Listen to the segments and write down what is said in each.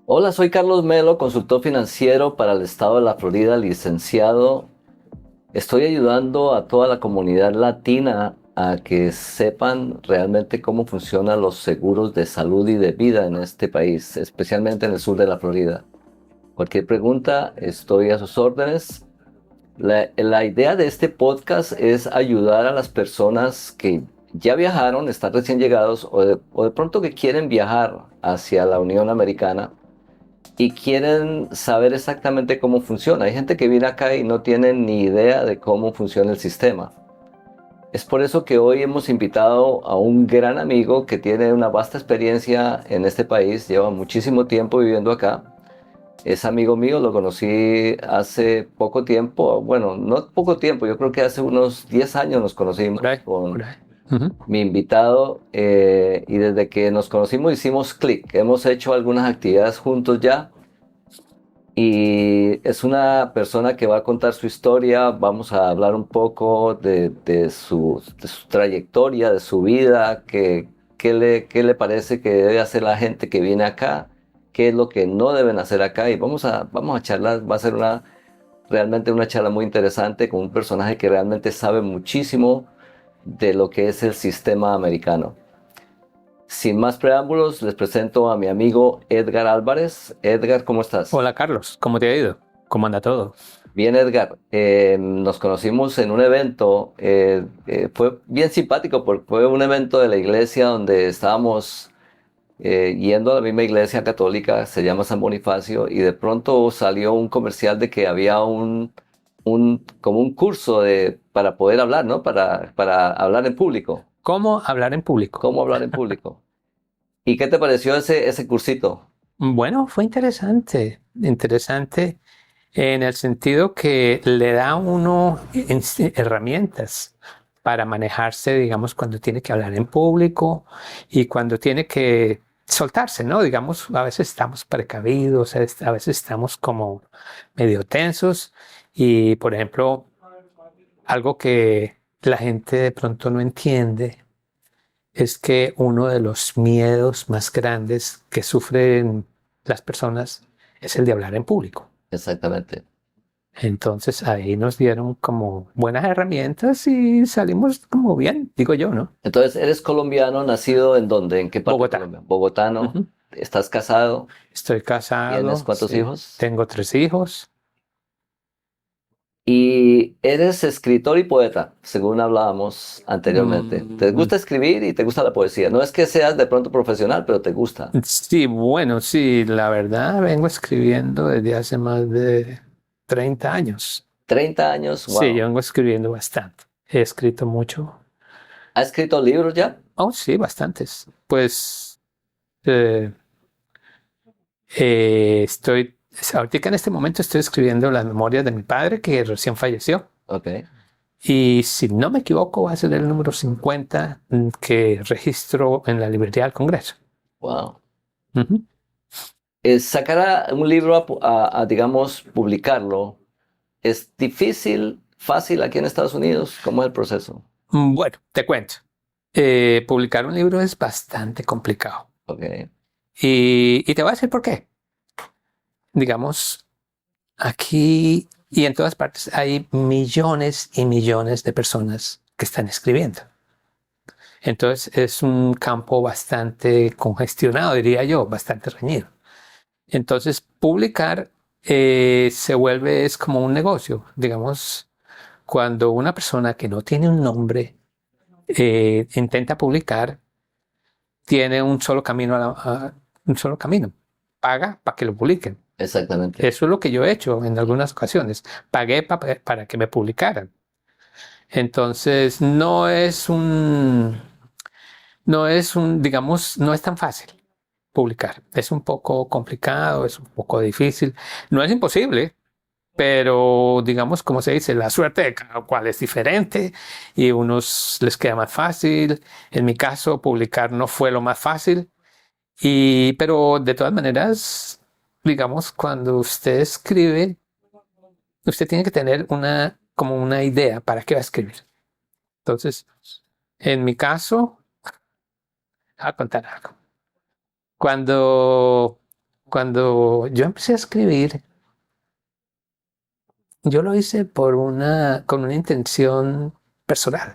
Hola, soy Carlos Melo, consultor financiero para el estado de la Florida, licenciado. Estoy ayudando a toda la comunidad latina a que sepan realmente cómo funcionan los seguros de salud y de vida en este país, especialmente en el sur de la Florida. Cualquier pregunta, estoy a sus órdenes. La idea de este podcast es ayudar a las personas que ya viajaron, están recién llegados o de pronto que quieren viajar hacia la Unión Americana y quieren saber exactamente cómo funciona. Hay gente que viene acá y no tiene ni idea de cómo funciona el sistema. Es por eso que hoy hemos invitado a un gran amigo que tiene una vasta experiencia en este país, lleva muchísimo tiempo viviendo acá. Es amigo mío, lo conocí hace poco tiempo, bueno, no poco tiempo, yo creo que hace unos 10 años nos Por conocimos ahí, con por ahí. Ujú. mi invitado, y desde que nos conocimos hicimos clic. Hemos hecho algunas actividades juntos ya. Y es una persona que va a contar su historia. Vamos a hablar un poco de su trayectoria, de su vida, qué le parece que debe hacer la gente que viene acá, qué es lo que no deben hacer acá. Y vamos a charlar. Va a ser realmente una charla muy interesante con un personaje que realmente sabe muchísimo de lo que es el sistema americano. Sin más preámbulos, les presento a mi amigo Edgar Álvarez. Edgar, ¿cómo estás? Hola Carlos, ¿cómo te ha ido? ¿Cómo anda todo? Bien, Edgar, nos conocimos en un evento. Fue bien simpático porque fue un evento de la iglesia donde estábamos yendo a la misma iglesia católica, se llama San Bonifacio, y de pronto salió un comercial de que había como un curso para poder hablar, ¿no? Para hablar en público. ¿Cómo hablar en público? ¿Cómo hablar en público? ¿Y qué te pareció ese cursito? Bueno, fue interesante, interesante en el sentido que le da a uno herramientas para manejarse, digamos, cuando tiene que hablar en público y cuando tiene que soltarse, ¿no? Digamos, a veces estamos precavidos, a veces estamos como medio tensos y, por ejemplo, algo que la gente de pronto no entiende es que uno de los miedos más grandes que sufren las personas es el de hablar en público. Exactamente. Entonces ahí nos dieron como buenas herramientas y salimos como bien, digo yo, ¿no? Entonces, ¿eres colombiano, nacido en dónde? ¿En qué parte de Bogotá. Colombia? Bogotano. Ujú. ¿Estás casado? Estoy ¿Tienes casado, cuántos sí. hijos? Tengo 3 hijos. Y eres escritor y poeta, según hablábamos anteriormente. ¿Te Mm, gusta escribir y te gusta la poesía? No es que seas de pronto profesional, pero te gusta. sí, bueno, sí, la verdad vengo escribiendo desde hace más de 30 años. 30 años, Sí, yo wow. vengo escribiendo bastante. He escrito mucho. ¿Has escrito libros ya? Oh, sí, bastantes. Pues eh, ahorita en este momento estoy escribiendo las memorias de mi padre que recién falleció. Ok, Y si no me equivoco, va a ser el número 50 que registro en la librería del Congreso. wow. Ujú. Sacar un libro digamos, publicarlo, ¿es difícil, fácil aquí en Estados Unidos? ¿Cómo es el proceso? Bueno, te cuento. Publicar un libro es bastante complicado. Ok, Y te voy a decir por qué. Digamos, aquí y en todas partes hay millones y millones de personas que están escribiendo. Entonces es un campo bastante congestionado, diría yo, bastante reñido. Entonces publicar se vuelve es como un negocio. Digamos, cuando una persona que no tiene un nombre intenta publicar, tiene un solo camino, un solo camino. Paga para que lo publiquen. exactamente. Eso es lo que yo he hecho en algunas ocasiones. Pagué para que me publicaran. Entonces, digamos, no es tan fácil publicar. Es un poco complicado, es un poco difícil. No es imposible, pero digamos, como se dice, la suerte de cada cual es diferente y unos les queda más fácil. En mi caso, publicar no fue lo más fácil. Pero de todas maneras, digamos, cuando usted escribe, usted tiene que tener como una idea para qué va a escribir. Entonces, en mi caso, voy a contar algo. Cuando, cuando yo empecé a escribir, yo lo hice con una intención personal.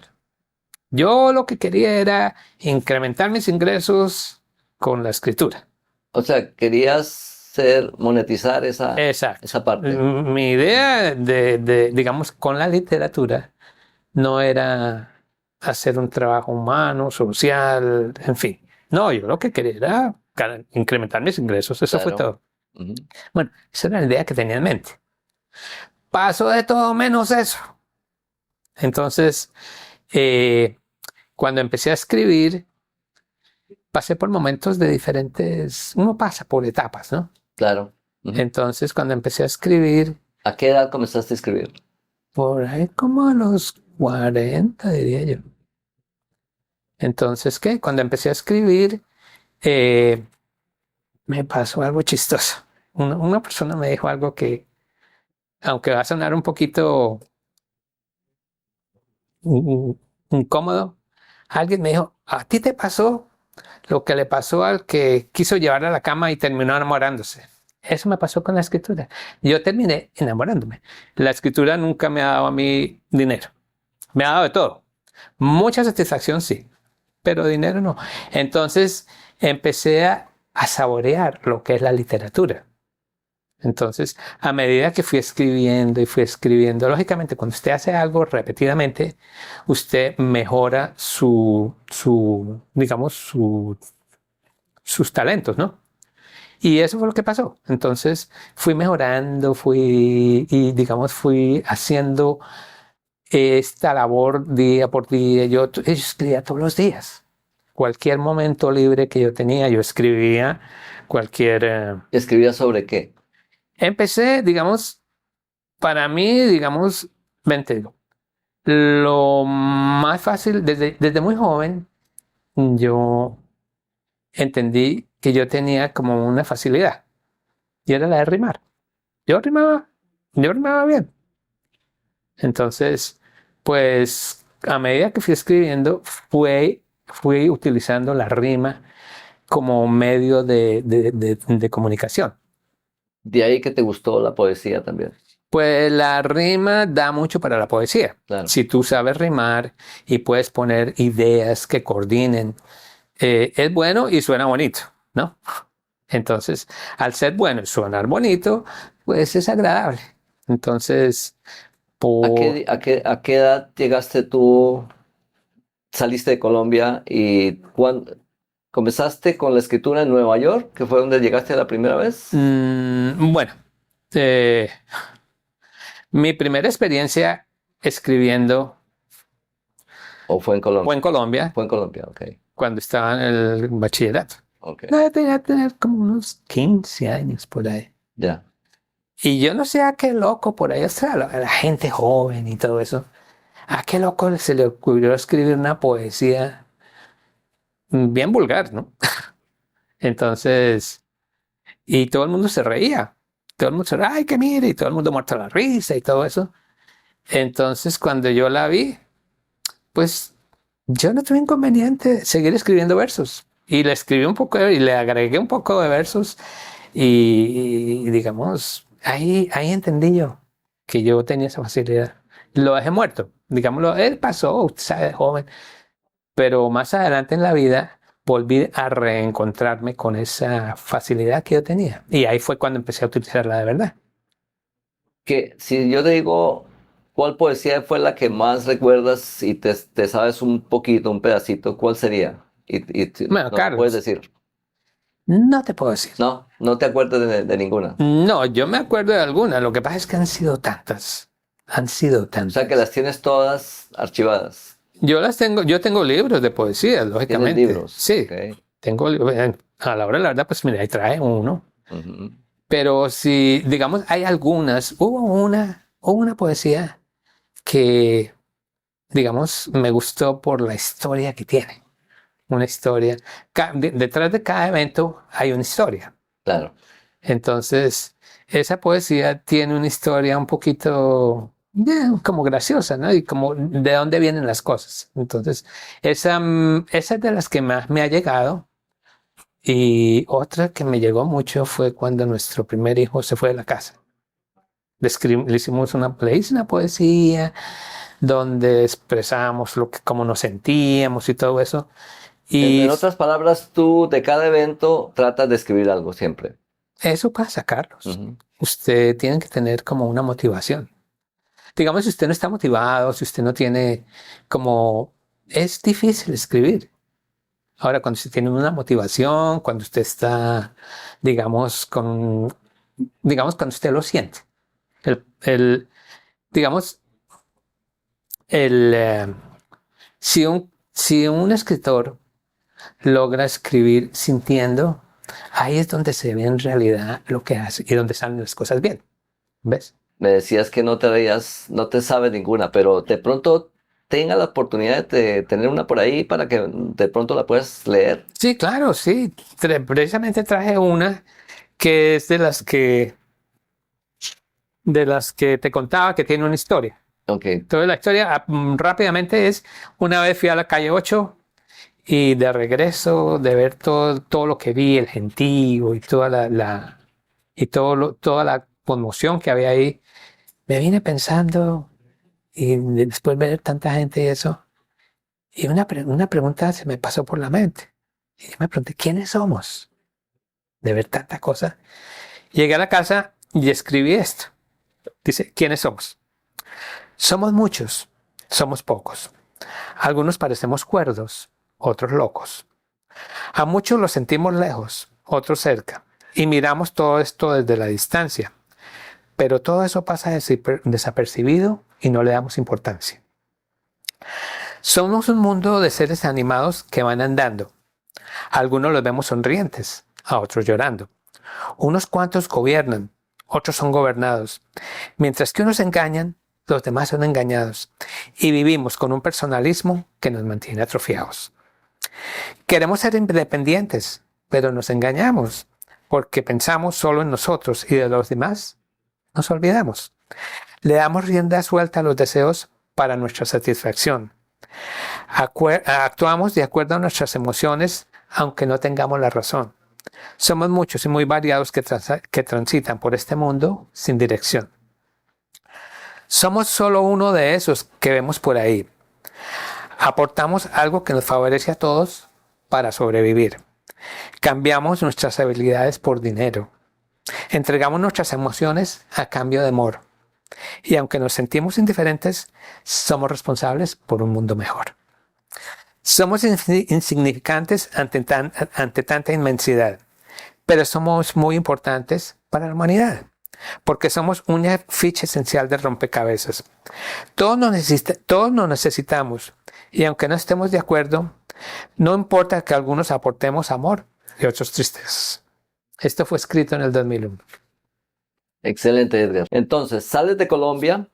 Yo lo que quería era incrementar mis ingresos con la escritura. O sea, querías monetizar Exacto. esa parte. Mi idea digamos, con la literatura no era hacer un trabajo humano, social, en fin. No, yo lo que quería era incrementar mis ingresos. Eso fue Claro. todo. Ujú. Bueno, esa era la idea que tenía en mente. Pasó de todo menos eso. Entonces, cuando empecé a escribir, pasé por momentos de diferentes, uno pasa por etapas, ¿no? Claro. Ujú. Entonces, cuando empecé a escribir, ¿A qué edad comenzaste a escribir? por ahí como a los 40, diría yo. Entonces, ¿qué? Cuando empecé a escribir, eh, me pasó algo chistoso. Una persona me dijo algo que, aunque va a sonar un poquito incómodo, alguien me dijo, ¿a ti te pasó lo que le pasó al que quiso llevar a la cama y terminó enamorándose? Eso me pasó con la escritura. Yo terminé enamorándome. La escritura nunca me ha dado a mí dinero. Me ha dado de todo. Mucha satisfacción, sí, pero dinero no. Entonces empecé a saborear lo que es la literatura. Entonces, a medida que fui escribiendo y fui escribiendo, lógicamente, cuando usted hace algo repetidamente, usted mejora digamos, sus talentos, ¿no? Y eso fue lo que pasó. Entonces, fui mejorando, digamos, fui haciendo esta labor día por día. Yo escribía todos los días. Cualquier momento libre que yo tenía, yo escribía cualquier... ¿Escribías sobre qué? Empecé, digamos, para mí, digamos, ven, te digo, lo más fácil, desde muy joven, yo entendí que yo tenía como una facilidad, y era la de rimar. Yo rimaba, yo rimaba bien. Entonces, pues, a medida que fui escribiendo, fui utilizando la rima como medio de comunicación. De ahí que te gustó la poesía también. Pues la rima da mucho para la poesía. Claro. Si tú sabes rimar y puedes poner ideas que coordinen, es bueno y suena bonito, ¿no? Entonces, al ser bueno y sonar bonito, pues es agradable. Entonces, ¿A qué edad llegaste tú, saliste de Colombia y comenzaste con la escritura en Nueva York, que fue donde llegaste la primera vez? bueno, eh, mi primera experiencia escribiendo ¿O fue en Colombia? fue en Colombia, Fue en Colombia, ok. cuando estaba en el bachillerato. Ok, No, tenía que tener como unos 15 años por ahí. ya. Y yo no sé a qué loco por ahí, o sea, la gente joven y todo eso, a qué loco se le ocurrió escribir una poesía bien vulgar, ¿no? Entonces, y todo el mundo se reía. Todo el mundo se reía, ay, que mire, y todo el mundo muerto a la risa y todo eso. Entonces, cuando yo la vi, pues yo no tuve inconveniente seguir escribiendo versos. Y le escribí un poco, y le agregué un poco de versos. Y digamos, ahí entendí yo que yo tenía esa facilidad. Lo dejé muerto, digámoslo, él pasó, usted sabe, de joven. Pero más adelante en la vida volví a reencontrarme con esa facilidad que yo tenía. Y ahí fue cuando empecé a utilizarla de verdad. Que si yo te digo, ¿cuál poesía fue la que más recuerdas y te sabes un poquito, un pedacito, cuál sería? Bueno, No me puedes Carlos, decir. no te puedo decir. No, no te acuerdas de ninguna. No, yo me acuerdo de algunas. Lo que pasa es que han sido tantas. Han sido O sea que tantas. las tienes todas archivadas. Yo tengo libros de poesía, Tienes lógicamente. libros. Sí, Ok. tengo, a la hora de la verdad, pues mira, ahí trae uno. Ujú. Pero si, digamos, hay algunas, hubo una poesía que, digamos, me gustó por la historia que tiene. Una historia. Detrás de cada evento hay una historia. Claro. Entonces, esa poesía tiene una historia un poquito como graciosa, ¿no? Y como de dónde vienen las cosas. Entonces, esa es de las que más me ha llegado. Y otra que me llegó mucho fue cuando nuestro primer hijo se fue de la casa. Le hicimos le hice una poesía donde expresamos cómo nos sentíamos y todo eso. En Y otras palabras, tú de cada evento tratas de escribir algo siempre. eso pasa, Carlos. Ujú. Usted tiene que tener como una motivación. Digamos, si usted no está motivado, si usted no tiene como... Es difícil escribir. Ahora, cuando usted tiene una motivación, cuando usted está, digamos, cuando usted lo siente. Digamos, el, eh, si un escritor logra escribir sintiendo, ahí es donde se ve en realidad lo que hace y donde salen las cosas bien. ¿Ves? Me decías que no te veías, no te sabes ninguna, pero de pronto tenga la oportunidad de tener una por ahí para que de pronto la puedas leer. Sí, claro, sí. Precisamente traje una que es de las que te contaba que tiene una historia. Ok, Entonces la historia rápidamente es, una vez fui a la calle 8 y de regreso de ver todo lo que vi, el gentío y toda la conmoción que había ahí, me vine pensando y después de ver tanta gente y eso, y una pregunta se me pasó por la mente. Y me pregunté, ¿quiénes somos? De ver tanta cosa. Llegué a la casa y escribí esto. Dice, ¿quiénes somos? Somos muchos, somos pocos. Algunos parecemos cuerdos, otros locos. A muchos los sentimos lejos, otros cerca. Y miramos todo esto desde la distancia. Pero todo eso pasa desapercibido y no le damos importancia. Somos un mundo de seres animados que van andando. A algunos los vemos sonrientes, a otros llorando. Unos cuantos gobiernan, otros son gobernados. Mientras que unos engañan, los demás son engañados. Y vivimos con un personalismo que nos mantiene atrofiados. Queremos ser independientes, pero nos engañamos porque pensamos solo en nosotros y de los demás nos olvidamos. Le damos rienda suelta a los deseos para nuestra satisfacción. Actuamos de acuerdo a nuestras emociones, aunque no tengamos la razón. Somos muchos y muy variados que transitan por este mundo sin dirección. Somos solo uno de esos que vemos por ahí. Aportamos algo que nos favorece a todos para sobrevivir. Cambiamos nuestras habilidades por dinero. Entregamos nuestras emociones a cambio de amor. Y aunque nos sentimos indiferentes, somos responsables por un mundo mejor. Somos insignificantes ante tanta inmensidad, pero somos muy importantes para la humanidad, porque somos una ficha esencial del rompecabezas. Todos nos necesitamos, y aunque no estemos de acuerdo, no importa que algunos aportemos amor y otros tristezas. Esto fue escrito en el 2001. excelente, Edgar. Entonces, sales de Colombia,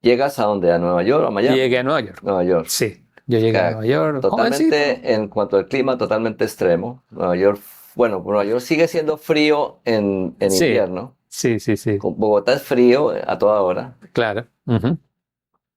llegas a dónde, a Nueva York, a Miami. Llegué a Nueva York. Nueva York. Sí, yo llegué a Nueva York. Jovencito. Totalmente, en cuanto al clima, totalmente extremo. Nueva York, bueno, Nueva York sigue siendo frío en Sí. invierno. Sí. Bogotá es frío a toda hora, Claro. Ujú.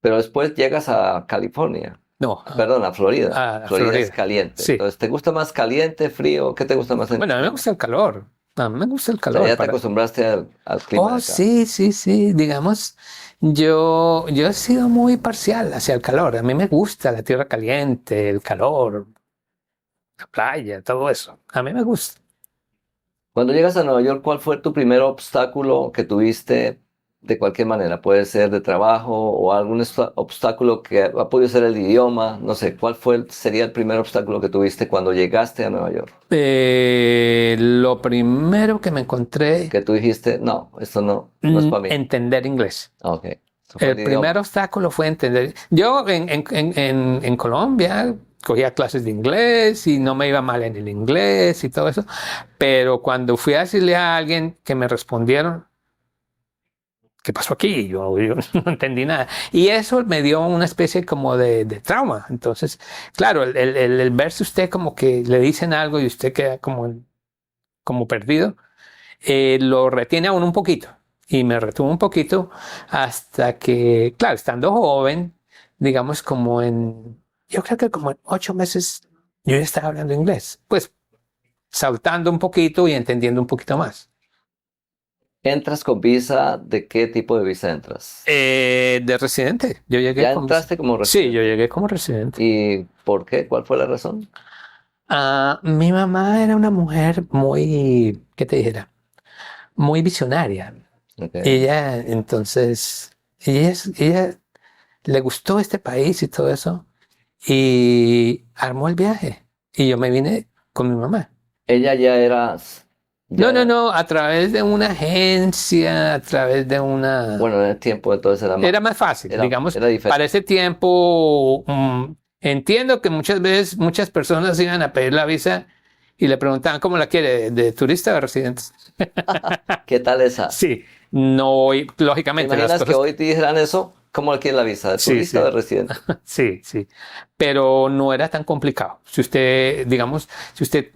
pero después llegas a California, No. perdón, a Florida. A Florida es Florida. caliente. Sí. Entonces, ¿te gusta más caliente, frío? ¿Qué te gusta más? Bueno, a mí me gusta el calor. A mí me gusta el O sea, calor. ya te acostumbraste al clima de Oh, acá. sí. Digamos, yo he sido muy parcial hacia el calor. A mí me gusta la tierra caliente, el calor, la playa, todo eso. A mí me gusta. Cuando llegas a Nueva York, ¿cuál fue tu primer obstáculo que tuviste de cualquier manera? Puede ser de trabajo o algún obstáculo que ha podido ser el idioma. No sé, sería el primer obstáculo que tuviste cuando llegaste a Nueva York? Lo primero que me encontré, Que tú dijiste, no, esto no es para mí. entender inglés. Ok. Eso fue El primer idioma. obstáculo fue entender. Yo en Colombia cogía clases de inglés y no me iba mal en el inglés y todo eso, pero cuando fui a decirle a alguien que me respondieron, ¿qué pasó aquí? Yo no entendí nada. Y eso me dio una especie como de trauma. Entonces, claro, el verse usted como que le dicen algo y usted queda como perdido, lo retiene a uno un poquito. Y me retuvo un poquito hasta que, claro, estando joven, digamos yo creo que como en 8 meses yo ya estaba hablando inglés. Pues saltando un poquito y entendiendo un poquito más. ¿Entras con visa? ¿De qué tipo de visa entras? De residente. Yo llegué ¿Ya con... entraste como Sí, yo residente? llegué como residente. ¿Y por qué? ¿Cuál fue la razón? Mi mamá era una mujer muy, ¿qué te dijera? Muy visionaria. Okay. Ella, entonces, ella le gustó este país y todo eso, y armó el viaje. Y yo me vine con mi mamá. Ella ya era, No, ya no, era, no, a través de una agencia, a través de una... bueno, en el tiempo entonces Era más fácil, digamos, era para diferente. ese tiempo. Entiendo que muchas veces muchas personas iban a pedir la visa y le preguntaban cómo la quiere, de turista o residente. ¿Qué tal esa? Sí, no, y, ¿Te lógicamente las imaginas que cosas. hoy te dijeran eso? ¿Cómo quiere la visa? ¿De Sí, turista o sí, de residente? sí, sí. Pero no era tan complicado. Si usted, digamos, si usted,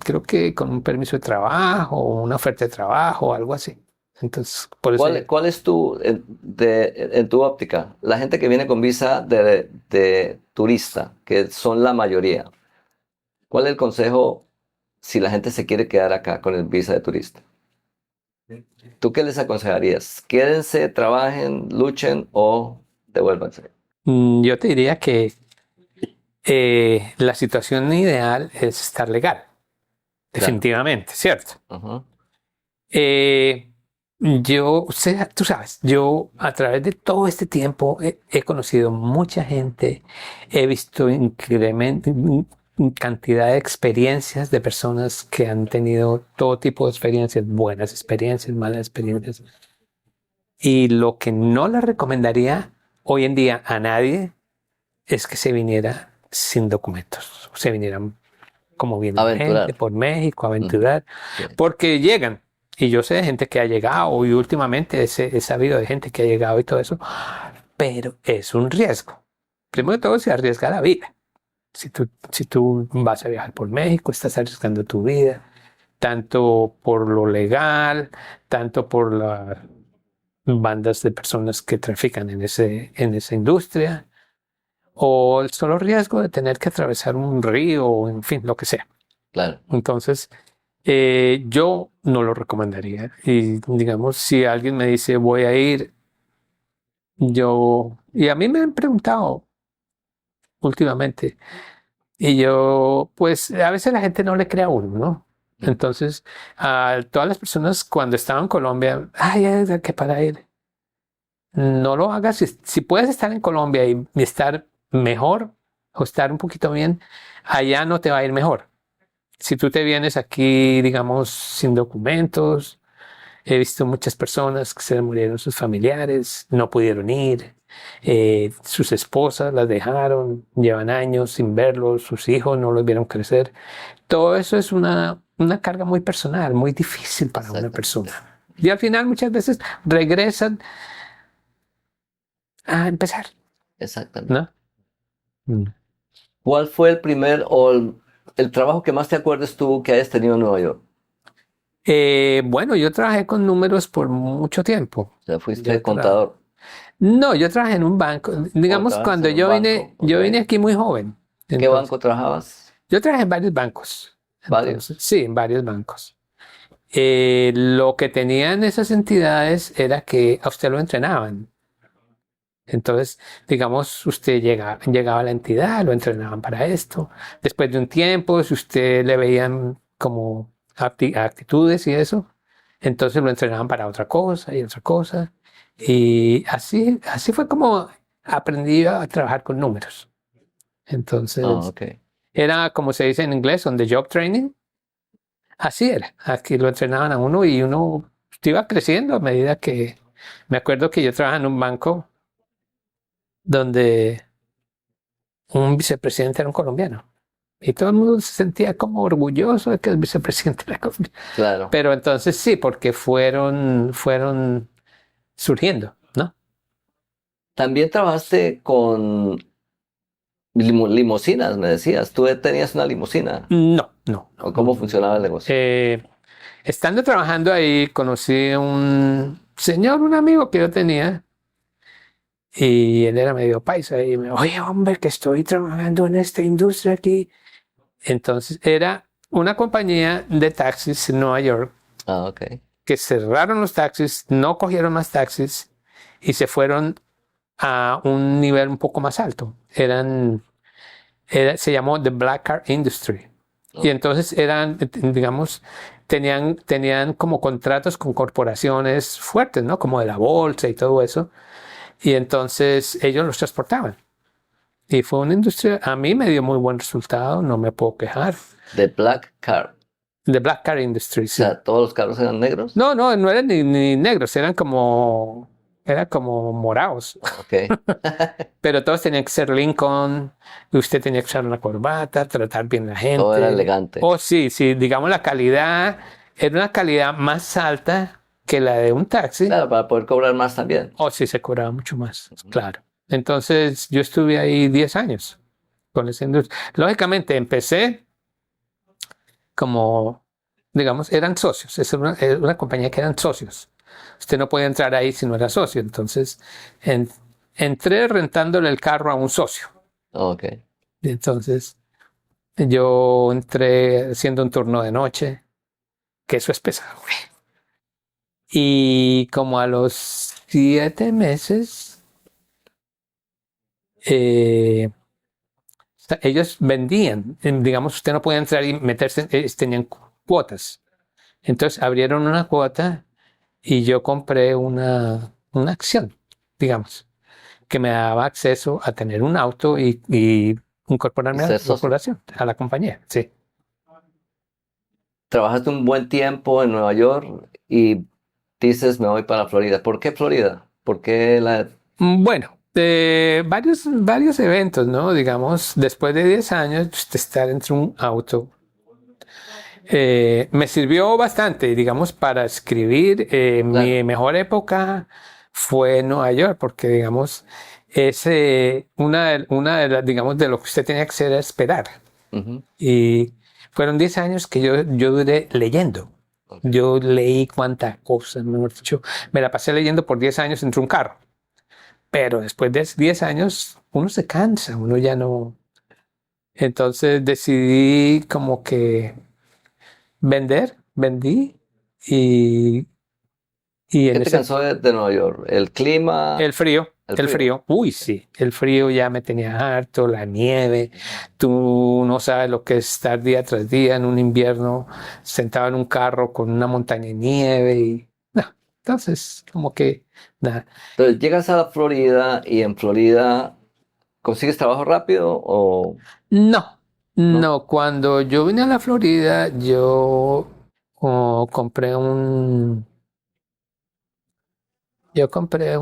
creo que con un permiso de trabajo o una oferta de trabajo o algo así. Entonces, por eso ¿Cuál es en tu óptica, la gente que viene con visa de turista, que son la mayoría? ¿Cuál es el consejo si la gente se quiere quedar acá con el visa de turista? ¿Tú qué les aconsejarías? ¿Quédense, trabajen, luchen o devuélvanse? yo te diría que la situación ideal es estar legal, Claro. definitivamente, ¿cierto? Ajá. Tú sabes, yo a través de todo este tiempo he conocido mucha gente, he visto cantidad de experiencias de personas que han tenido todo tipo de experiencias, buenas experiencias, malas experiencias. Y lo que no le recomendaría hoy en día a nadie es que se viniera sin documentos, se vinieran como viene la gente, Aventurar. por México, a Ujú. aventurar, Sí, porque llegan. Y yo sé de gente que ha llegado y últimamente he sabido de gente que ha llegado y todo eso, pero es un riesgo. Primero de todo, se arriesga la vida. Si tú vas a viajar por México, estás arriesgando tu vida, tanto por lo legal, tanto por las bandas de personas que trafican en esa industria, o el solo riesgo de tener que atravesar un río, o en fin, lo que sea. claro. Entonces, yo no lo recomendaría. Y digamos, si alguien me dice voy a ir, y a mí me han preguntado últimamente, y yo, pues a veces la gente no le cree a uno, ¿no? Mm. Entonces, a todas las personas cuando estaba en Colombia, ay, es que para ir, no lo hagas. Si puedes estar en Colombia y estar mejor o estar un poquito bien, allá no te va a ir mejor. Si tú te vienes aquí, digamos, sin documentos, he visto muchas personas que se le murieron sus familiares, no pudieron ir, sus esposas las dejaron, llevan años sin verlos, sus hijos no los vieron crecer. Todo eso es una carga muy personal, muy difícil para una Exactamente. persona. Y al final muchas veces regresan a empezar, Exactamente. ¿no? Mm. ¿Cuál fue el primer o el trabajo que más te acuerdes tú que hayas tenido en Nueva York? Bueno, yo trabajé con números por mucho tiempo. O sea, fuiste Yo tra- contador. no, yo trabajé en un banco. ¿O Digamos, trabajaste cuando en un yo vine, banco? Ok. yo vine aquí muy joven. ¿Qué Entonces, banco trabajabas? yo trabajé en varios bancos. Entonces, Varios. sí, en varios bancos. Lo que tenían esas entidades era que a usted lo entrenaban. Entonces, digamos, usted llegaba a la entidad, lo entrenaban para esto. Después de un tiempo, si usted le veían como actitudes y eso, entonces lo entrenaban para otra cosa y otra cosa. Y así fue como aprendí a trabajar con números. Ah, Entonces, ok. era como se dice en inglés, on the job training. Así era. Aquí lo entrenaban a uno y uno iba creciendo a medida que... Me acuerdo que yo trabajaba en un banco donde un vicepresidente era un colombiano. Y todo el mundo se sentía como orgulloso de que el vicepresidente era colombiano. Claro. Pero entonces sí, porque fueron surgiendo, ¿no? También trabajaste con limusinas, me decías. ¿Tú tenías una limusina? No, no, ¿O no, no, cómo no, no. funcionaba el negocio? Estando trabajando ahí, conocí a un señor, un amigo que yo tenía, y él era medio paisa, y me dijo, oye, hombre, que estoy trabajando en esta industria aquí. Entonces una compañía de taxis en Nueva York Ah, ok. que cerraron los taxis, no cogieron más taxis y se fueron a un nivel un poco más alto. Se llamó The Black Car Industry. Y Ok. entonces digamos, tenían como contratos con corporaciones fuertes, ¿no? Como de la bolsa y todo eso. Y entonces ellos los transportaban. Y fue una industria, a mí me dio muy buen resultado, no me puedo quejar. The Black Car. The Black Car Industry, O sí. sea, ¿todos los carros eran negros? No eran ni negros, eran como morados. Ok. Pero todos tenían que ser Lincoln, y usted tenía que usar una corbata, tratar bien a la Todo era gente. elegante. Oh, sí, sí, digamos la calidad era una calidad más alta que la de un taxi. Claro, para poder cobrar más también. Oh, sí, se cobraba mucho más, Ujú. claro. Entonces yo estuve ahí 10 años con esa industria. Lógicamente empecé como, digamos, eran socios. Era una compañía que eran socios. Usted no podía entrar ahí si no era socio. Entonces en- entré rentándole el carro a un socio. Ok. Y entonces yo entré haciendo un turno de noche, que eso es pesado. Y como a los 7 meses, eh, ellos vendían, digamos, usted no podía entrar y meterse, ellos tenían cuotas. Entonces abrieron una cuota y yo compré una acción, digamos, que me daba acceso a tener un auto y Y incorporarme a la ser socio. corporación, a la compañía, sí. Trabajaste un buen tiempo en Nueva York y dices, me voy para Florida. ¿Por qué Florida? ¿Por qué la... Bueno, varios eventos, ¿no? Digamos, después de 10 años de estar entre un auto, me sirvió bastante, digamos, para escribir. Claro. Mi mejor época fue en Nueva York, porque, digamos, una de las, digamos, de lo que usted tenía que hacer era esperar. Ujú. Y fueron 10 años que yo duré leyendo. Ok. Yo leí cuántas cosas, mejor dicho, me la pasé leyendo por 10 años entre un carro. Pero después de 10 años, uno se cansa, uno ya no. Entonces decidí como que vendí y, y ¿Qué en te ese cansó de Nueva York? ¿El clima? el frío, ¿El el frío? frío, uy, sí, el frío ya me tenía harto, la nieve, tú no sabes lo que es estar día tras día en un invierno sentado en un carro con una montaña de nieve y no, entonces como que nada. Entonces, llegas a la Florida y en Florida consigues trabajo rápido o No, no? no, cuando yo vine a la Florida, compré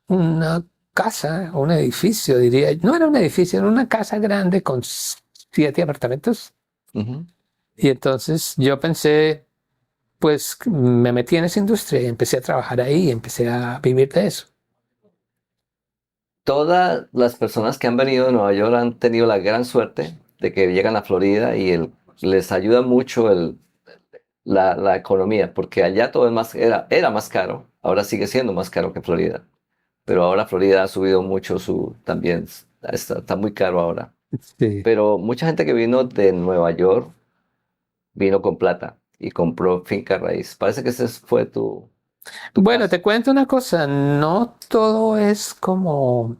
una casa, un edificio, diría. No era un edificio, era una casa grande con 7 apartamentos. Ujú. Y entonces yo pensé, pues me metí en esa industria y empecé a trabajar ahí y empecé a vivir de eso. Todas las personas que han venido de Nueva York han tenido la gran suerte de que llegan a Florida y les ayuda mucho la economía, porque allá todo es era más caro, ahora sigue siendo más caro que Florida, pero ahora Florida ha subido mucho también está muy caro ahora. Sí. Pero mucha gente que vino de Nueva York vino con plata y compró finca raíz. Parece que ese fue tu Bueno, te caso. cuento una cosa, no todo es color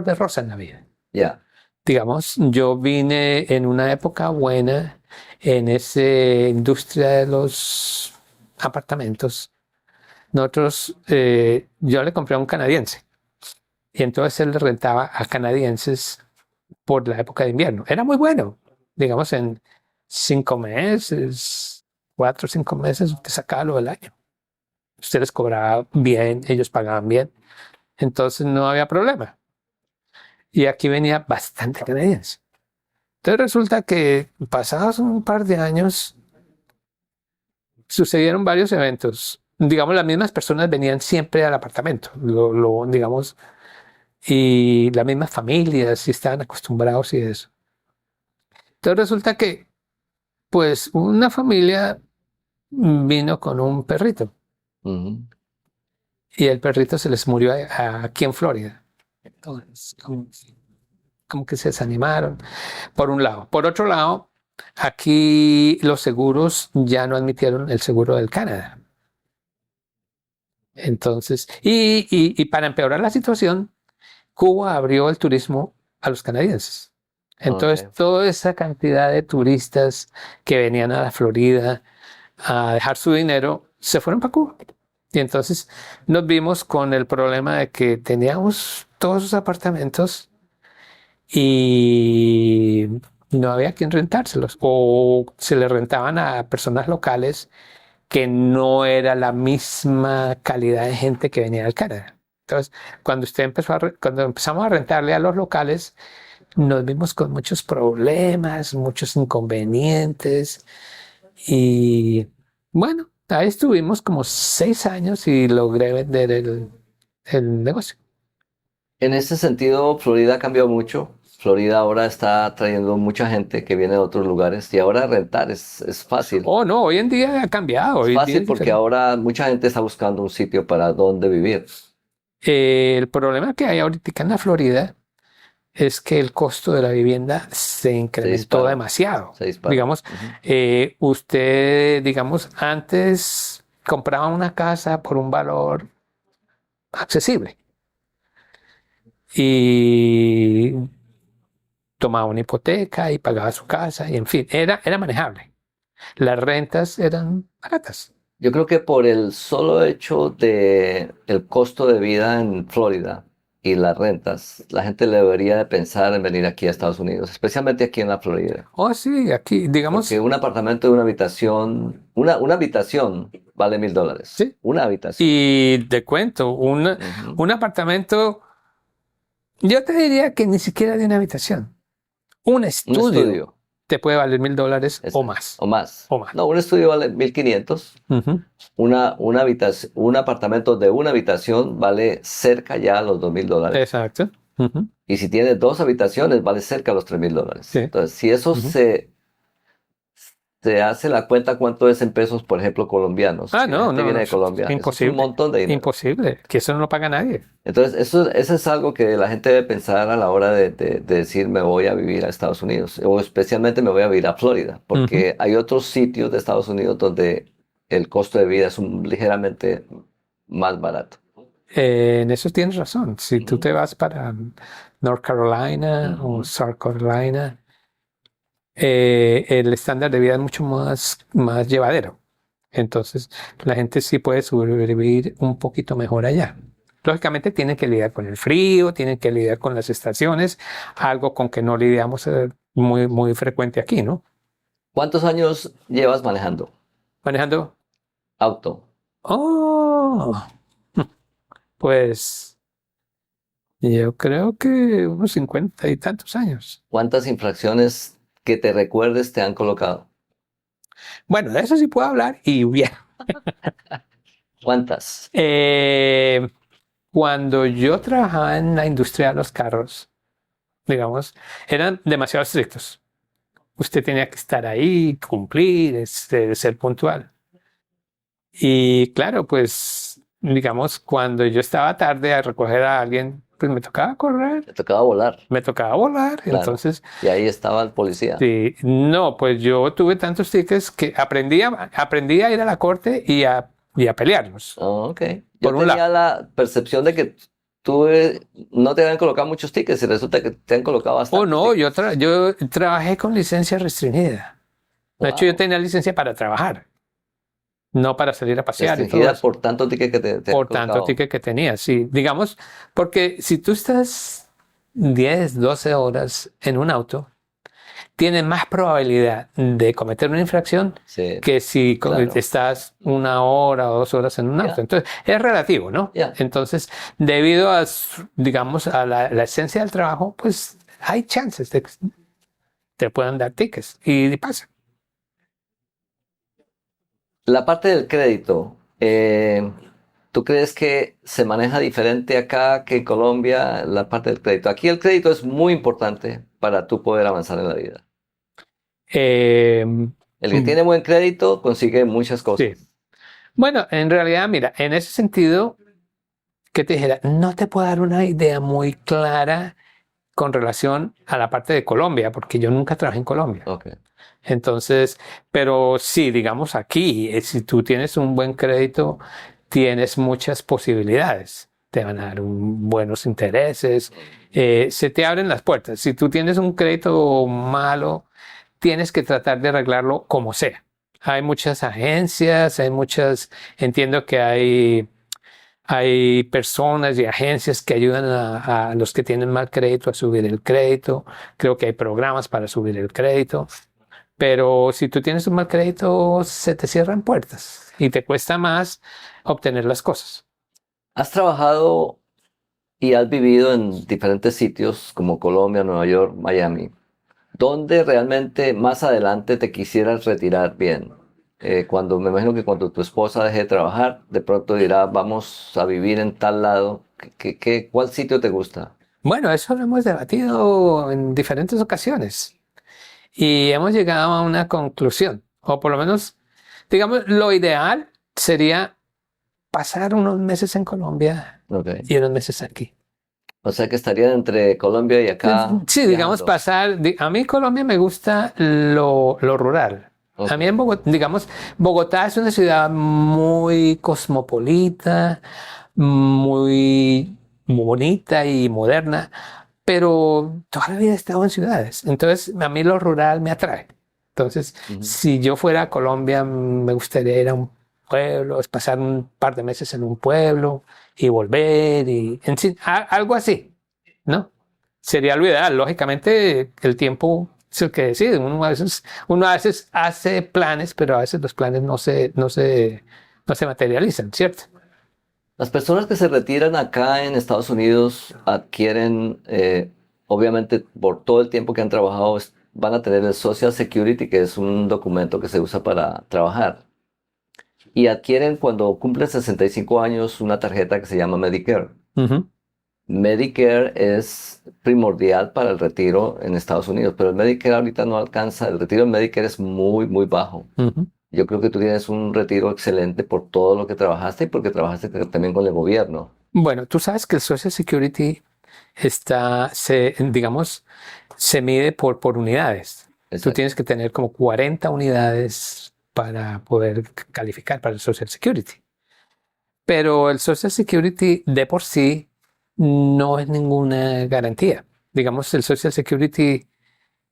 de rosa en la vida. Ya. Digamos, yo vine en una época buena en esa industria de los apartamentos. Yo le compré a un canadiense y entonces él le rentaba a canadienses por la época de invierno. Era muy bueno. Digamos, en 5 meses, 4 o 5 meses, usted sacaba lo del año. Usted les cobraba bien, ellos pagaban bien. Entonces no había problema. Y aquí venía bastante canadiense. Entonces resulta que pasados un par de años sucedieron varios eventos. Digamos, las mismas personas venían siempre al apartamento, digamos, y las mismas familias y estaban acostumbrados y eso. Entonces resulta que, pues, una familia vino con un perrito Ujú. y el perrito se les murió aquí en Florida. Entonces, como que se desanimaron, por un lado. Por otro lado, Aquí los seguros ya no admitieron el seguro del Canadá. Entonces, y para empeorar la situación, Cuba abrió el turismo a los canadienses. Entonces, Ok. toda esa cantidad de turistas que venían a la Florida a dejar su dinero se fueron para Cuba. Y entonces nos vimos con el problema de que teníamos todos esos apartamentos y no había quien rentárselos o se le rentaban a personas locales que no era la misma calidad de gente que venía del Canadá. Entonces, cuando empezamos a rentarle a los locales, nos vimos con muchos problemas, muchos inconvenientes y bueno, ahí estuvimos como 6 años y logré vender el negocio. En ese sentido, Florida ha cambiado mucho. Florida ahora está trayendo mucha gente que viene de otros lugares y ahora rentar es fácil. Oh, no, hoy en día ha cambiado, Es hoy en día fácil es porque diferente. ahora mucha gente está buscando un sitio para donde vivir. El problema que hay ahorita en la Florida es que el costo de la vivienda se Se incrementó dispara, demasiado. se dispara. Digamos, Ujú. usted, digamos, antes compraba una casa por un valor accesible y tomaba una hipoteca y pagaba su casa y en fin, era manejable. Las rentas eran baratas. Yo creo que por el solo hecho de el costo de vida en Florida y las rentas, la gente debería de pensar en venir aquí a Estados Unidos, especialmente aquí en la Florida. Oh, sí, aquí, Porque digamos, un apartamento de una habitación, una habitación vale $1,000. sí. Una habitación. Y te cuento, Ujú. un apartamento, yo te diría que ni siquiera de una habitación. Un Un estudio estudio, te puede valer $1,000 o exacto, más. o más. O más. No, un estudio vale 1,500. Ujú. Una habitación, un apartamento de una habitación vale cerca ya a los $2,000. Exacto. Ujú. Y si tiene dos habitaciones, vale cerca a los $3,000. Sí. Entonces, si eso Ujú. se hace la cuenta, ¿cuánto es en pesos, por ejemplo, colombianos? Ah, Si la no, gente no, viene no. de Colombia, eso es un Imposible. montón de dinero. Imposible. Que eso no lo paga nadie. Entonces, eso es algo que la gente debe pensar a la hora de decir me voy a vivir a Estados Unidos, o especialmente me voy a vivir a Florida, Ujú. porque hay otros sitios de Estados Unidos donde el costo de vida es ligeramente más barato. En eso tienes razón. Si tú Ujú, te vas para North Carolina o ujú. South Carolina, el estándar de vida es mucho más llevadero. Entonces, la gente sí puede sobrevivir un poquito mejor allá. Lógicamente, tienen que lidiar con el frío, tienen que lidiar con las estaciones, algo con que no lidiamos muy frecuente aquí, ¿no? ¿Cuántos años llevas manejando Manejando. auto? Oh, pues yo creo que unos 50 y tantos años. ¿Cuántas infracciones que te recuerdes te han colocado? Bueno, de eso sí puedo hablar y bien. ¿Cuántas? Eh, Cuando yo trabajaba en la industria de los carros, digamos, eran demasiado estrictos. Usted tenía que estar ahí, cumplir, ser puntual. Y claro, pues, digamos, cuando yo estaba tarde a recoger a alguien, pues me tocaba correr, Te tocaba volar, me tocaba volar. claro. Entonces, Y ahí estaba el policía. sí, no, pues yo tuve tantos tickets que aprendí a ir a la corte y a pelearlos, Oh, ok. Yo por un lado. tenía la percepción de que tú no te habían colocado muchos tickets y resulta que te han colocado O bastantes no, tickets. yo trabajé con licencia restringida. De hecho, yo Wow. tenía licencia para trabajar, no para salir a pasear y todo Restringida eso. por tantos tickets que te han Por tanto colocado. ticket que tenía, sí. Digamos, porque si tú estás 10, 12 horas en un auto, tienes más probabilidad de cometer una infracción Sí, que si claro. estás 1 hora o 2 horas en un auto. Ya, Entonces, es relativo, ¿no? ya. Entonces, debido a, digamos, a la esencia del trabajo, pues hay chances de que te puedan dar tickets. Y pasa. La parte del crédito, ¿tú crees que se maneja diferente acá que en Colombia la parte del crédito? Aquí el crédito es muy importante para tú poder avanzar en la vida. Eh, El que tiene buen crédito consigue muchas sí. cosas. Bueno, en realidad, mira, en ese sentido, que te dijera, no te puedo dar una idea muy clara con relación a la parte de Colombia, porque yo nunca trabajé en Colombia. Ok. Entonces, pero sí, digamos aquí, si tú tienes un buen crédito, tienes muchas posibilidades. Te van a dar buenos intereses, se te abren las puertas. Si tú tienes un crédito malo, tienes que tratar de arreglarlo como sea. Hay muchas agencias, entiendo que hay personas y agencias que ayudan a los que tienen mal crédito a subir el crédito. Creo que hay programas para subir el crédito. Pero si tú tienes un mal crédito, se te cierran puertas y te cuesta más obtener las cosas. ¿Has trabajado y has vivido en diferentes sitios como Colombia, Nueva York, Miami? ¿Dónde realmente más adelante te quisieras retirar bien? Cuando me imagino que cuando tu esposa deje de trabajar, de pronto dirá, vamos a vivir en tal lado. ¿Cuál sitio te gusta? Bueno, eso lo hemos debatido en diferentes ocasiones y hemos llegado a una conclusión, o por lo menos, digamos, lo ideal sería pasar unos meses en Colombia Ok. y unos meses aquí. O sea que estarían entre Colombia y acá Sí, digamos, viajando. a mí Colombia me gusta lo rural. A Ok. mí en Bogotá, digamos, Bogotá es una ciudad muy cosmopolita, muy bonita y moderna, pero toda la vida he estado en ciudades. Entonces, a mí lo rural me atrae. Entonces, Ujú. si yo fuera a Colombia, me gustaría ir a un pueblo, es pasar un par de meses en un pueblo y volver, y en fin, algo así, ¿no? Sería lo ideal. Lógicamente, el tiempo es el que decide. Uno a veces hace planes, pero a veces los planes no se materializan, ¿cierto? Las personas que se retiran acá en Estados Unidos adquieren, obviamente por todo el tiempo que han trabajado, van a tener el Social Security, que es un documento que se usa para trabajar. Y adquieren cuando cumplen 65 años una tarjeta que se llama Medicare. Ujú, Medicare es primordial para el retiro en Estados Unidos, pero el Medicare ahorita no alcanza, el retiro en Medicare es muy, muy bajo. ujú. Yo creo que tú tienes un retiro excelente por todo lo que trabajaste y porque trabajaste también con el gobierno. Bueno, tú sabes que el Social Security digamos, se mide por unidades. Tú Exacto. tienes que tener como 40 unidades para poder calificar para el Social Security. Pero el Social Security de por sí no es ninguna garantía. Digamos, el Social Security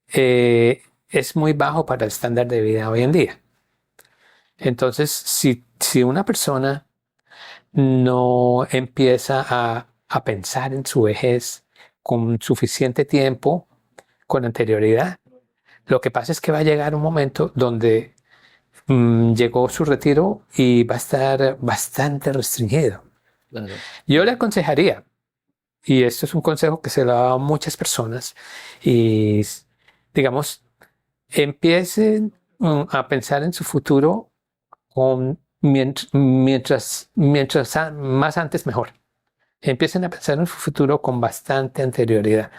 es muy bajo para el estándar de vida hoy en día. Entonces, si una persona no empieza a pensar en su vejez con suficiente tiempo, con anterioridad, lo que pasa es que va a llegar un momento donde llegó su retiro y va a estar bastante restringido. Claro. Yo le aconsejaría, y esto es un consejo que se lo da a muchas personas, y digamos, empiecen a pensar en su futuro mientras más antes mejor. Empiecen a pensar en su futuro con bastante anterioridad.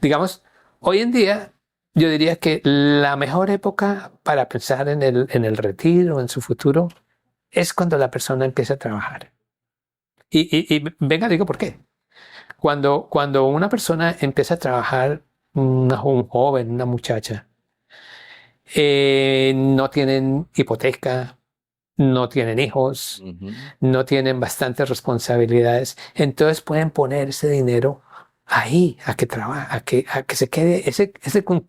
Digamos, hoy en día yo diría que la mejor época para pensar en el retiro, en su futuro, es cuando la persona empieza a trabajar. Y venga, digo por qué. Cuando una persona empieza a trabajar, un joven, una muchacha, no tienen hipoteca, no tienen hijos, Ujú. no tienen bastantes responsabilidades, entonces pueden poner ese dinero ahí, a que trabaje, a que se quede, ese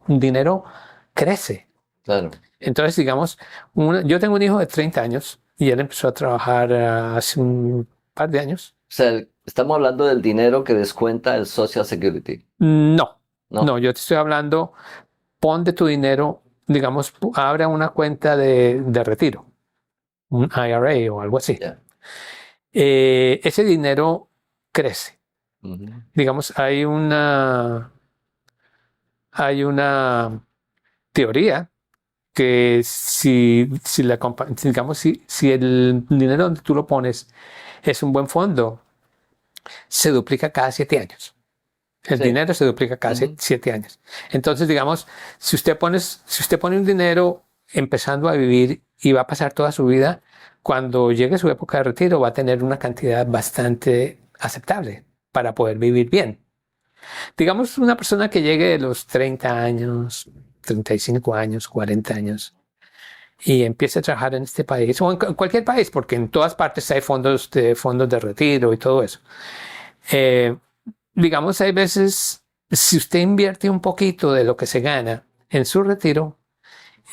dinero crece. Claro. Entonces, digamos, yo tengo un hijo de 30 años y él empezó a trabajar hace un par de años. O sea, estamos hablando del dinero que descuenta el Social Security, No, ¿no? no, yo te estoy hablando, pon de tu dinero, digamos, abre una cuenta de retiro, un IRA o algo así. Ya. Ese dinero crece. Ujú. Digamos, hay una teoría que si el dinero donde tú lo pones es un buen fondo, se duplica cada 7 años. El Sí. dinero se duplica cada Ujú. 7 años. Entonces, digamos, si usted pone un dinero empezando a vivir y va a pasar toda su vida, cuando llegue su época de retiro va a tener una cantidad bastante aceptable para poder vivir bien. Digamos, una persona que llegue de los 30 años, 35 años, 40 años, y empiece a trabajar en este país, o en cualquier país, porque en todas partes hay fondos de retiro y todo eso. Digamos, hay veces, si usted invierte un poquito de lo que se gana en su retiro,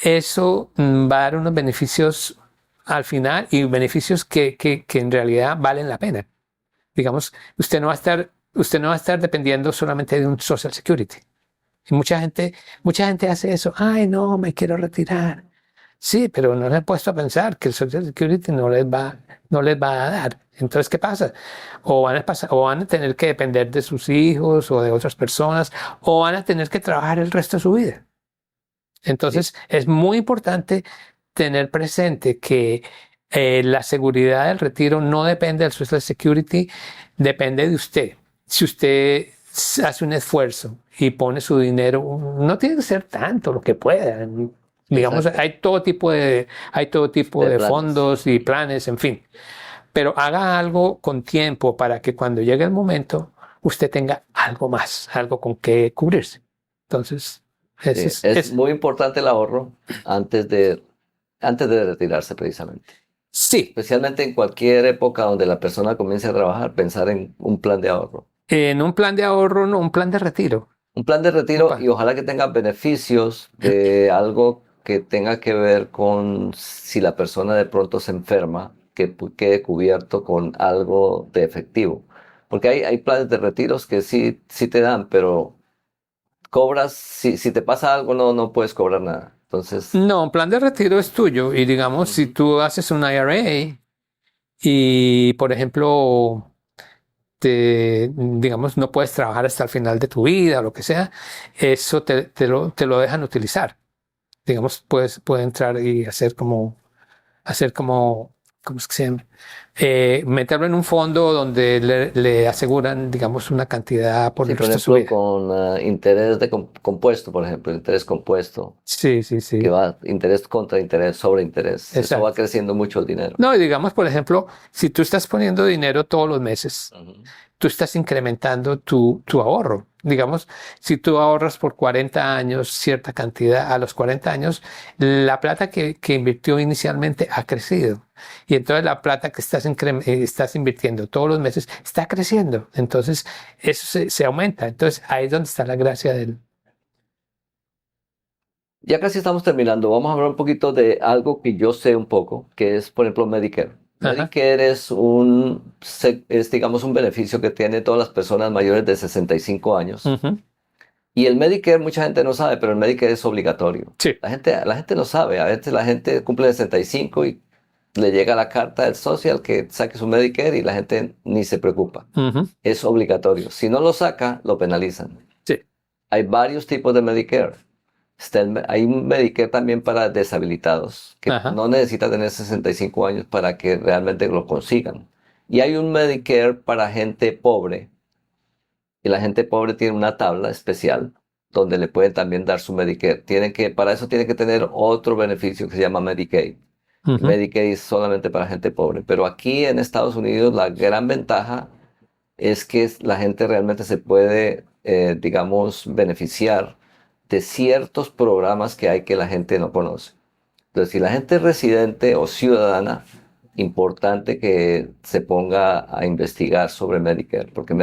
eso va a dar unos beneficios al final y beneficios que en realidad valen la pena. Digamos, usted no va a estar dependiendo solamente de un Social Security. Y mucha gente hace eso. Ay, no, me quiero retirar. Sí, pero no se han puesto a pensar que el Social Security no les va a dar. Entonces, ¿qué pasa? O van a tener que depender de sus hijos o de otras personas, o van a tener que trabajar el resto de su vida. Entonces, es muy importante tener presente que la seguridad del retiro no depende del Social Security, depende de usted. Si usted hace un esfuerzo y pone su dinero, no tiene que ser tanto lo que pueda. Digamos, Exacto. hay todo tipo de Planes. fondos y planes, en fin. Pero haga algo con tiempo para que cuando llegue el momento, usted tenga algo más, algo con que cubrirse. Entonces, Sí, es muy importante el ahorro antes de retirarse precisamente. sí, Especialmente en cualquier época donde la persona comience a trabajar, pensar en un plan de ahorro. en un plan de ahorro, no, un plan de retiro. Un plan de retiro Opa. y ojalá que tenga beneficios de algo que tenga que ver con si la persona de pronto se enferma, que quede cubierto con algo de efectivo. Porque hay planes de retiros que sí te dan, pero cobras, si te pasa algo no puedes cobrar nada. Entonces, No, un plan de retiro es tuyo. Y digamos, si ujú, tú haces un IRA y, por ejemplo, digamos, no puedes trabajar hasta el final de tu vida o lo que sea, eso te lo dejan utilizar. Digamos, puede entrar y hacer como, ¿cómo es que se llama? Meterlo en un fondo donde le aseguran, digamos, una cantidad por sí, el por resto de su ejemplo, vida. con interés de compuesto, por ejemplo, interés compuesto, Sí, sí, que sí, va interés contra interés sobre interés. Eso va exacto. creciendo mucho el dinero. No, y digamos, por ejemplo, si tú estás poniendo dinero todos los meses, Ujú. tú estás incrementando tu ahorro. Digamos, si tú ahorras por 40 años cierta cantidad, a los 40 años, la plata que invirtió inicialmente ha crecido. Y entonces la plata que estás invirtiendo todos los meses está creciendo. Entonces, eso se aumenta. Entonces, ahí es donde está la gracia del... Ya casi estamos terminando. Vamos a hablar un poquito de algo que yo sé un poco, que es, por ejemplo, Medicare. Ajá. Medicare es, digamos, un beneficio que tienen todas las personas mayores de 65 años. Ujú. Y el Medicare, mucha gente no sabe, pero el Medicare es obligatorio. Sí. La gente no sabe. A veces la gente cumple 65 y le llega la carta del social que saque su Medicare y la gente ni se preocupa. Ujú. Es obligatorio. Si no lo saca, lo penalizan. Sí. Hay varios tipos de Medicare. Hay un Medicare también para deshabilitados, que Ajá. no necesita tener 65 años para que realmente lo consigan. Y hay un Medicare para gente pobre, y la gente pobre tiene una tabla especial donde le pueden también dar su Medicare. Para eso tiene que tener otro beneficio que se llama Medicaid. Y Ujú. Medicaid es solamente para gente pobre. Pero aquí en Estados Unidos la gran ventaja es que la gente realmente se puede, digamos, beneficiar de ciertos programas que hay que la gente no conoce. Entonces, si la gente es residente o ciudadana, importante que se ponga a investigar sobre Medicare, porque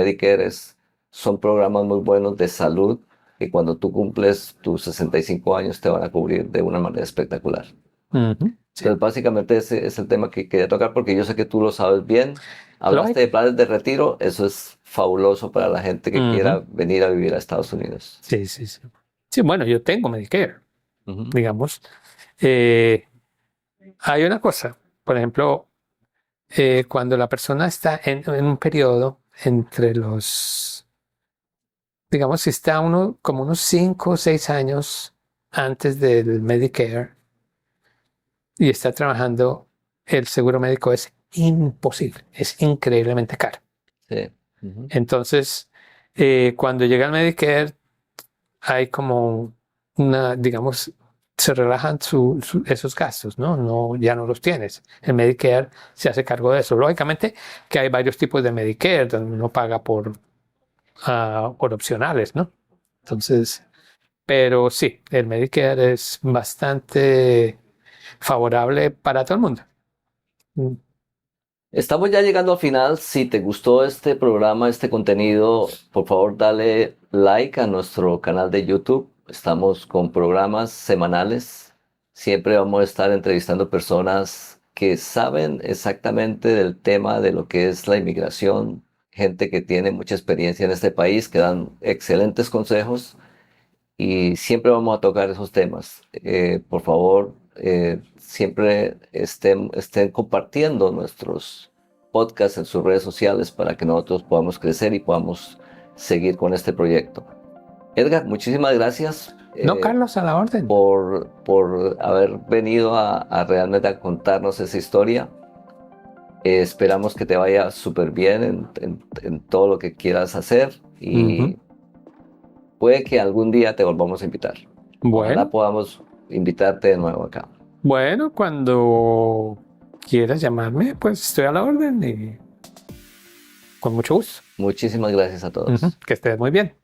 son programas muy buenos de salud que cuando tú cumples tus 65 años te van a cubrir de una manera espectacular. Ujú. Sí. Entonces, básicamente ese es el tema que quería tocar porque yo sé que tú lo sabes bien. Hablaste de Lógico. planes de retiro, eso es fabuloso para la gente que Ujú. quiera venir a vivir a Estados Unidos. Sí, sí, sí. Sí, bueno, yo tengo Medicare, Ujú. digamos. Eh, Hay una cosa, por ejemplo, cuando la persona está en un periodo entre digamos, si está uno como unos 5 o 6 años antes del Medicare y está trabajando, el seguro médico es imposible, es increíblemente caro. Sí. Ujú. Entonces, cuando llega el Medicare, hay como digamos, se relajan esos gastos, ¿no? No, ya no los tienes. El Medicare se hace cargo de eso. Lógicamente que hay varios tipos de Medicare donde uno paga por opcionales, ¿no? Entonces, Pero sí, el Medicare es bastante favorable para todo el mundo. Mm. Estamos ya llegando al final. Si te gustó este programa, este contenido, por favor dale like a nuestro canal de YouTube. Estamos con programas semanales. Siempre vamos a estar entrevistando personas que saben exactamente del tema de lo que es la inmigración, gente que tiene mucha experiencia en este país, que dan excelentes consejos y siempre vamos a tocar esos temas. Por favor, siempre estén compartiendo nuestros podcasts en sus redes sociales para que nosotros podamos crecer y podamos seguir con este proyecto. Edgar, muchísimas gracias No, Carlos, a la orden. por haber venido a realmente a contarnos esa historia. Esperamos que te vaya súper bien en todo lo que quieras hacer Ujú. y puede que algún día te volvamos a invitar. Ojalá Bueno, podamos invitarte de nuevo acá. bueno, cuando quieras llamarme, pues estoy a la orden y con mucho gusto. Muchísimas gracias a Ujú. todos. Que estés muy bien.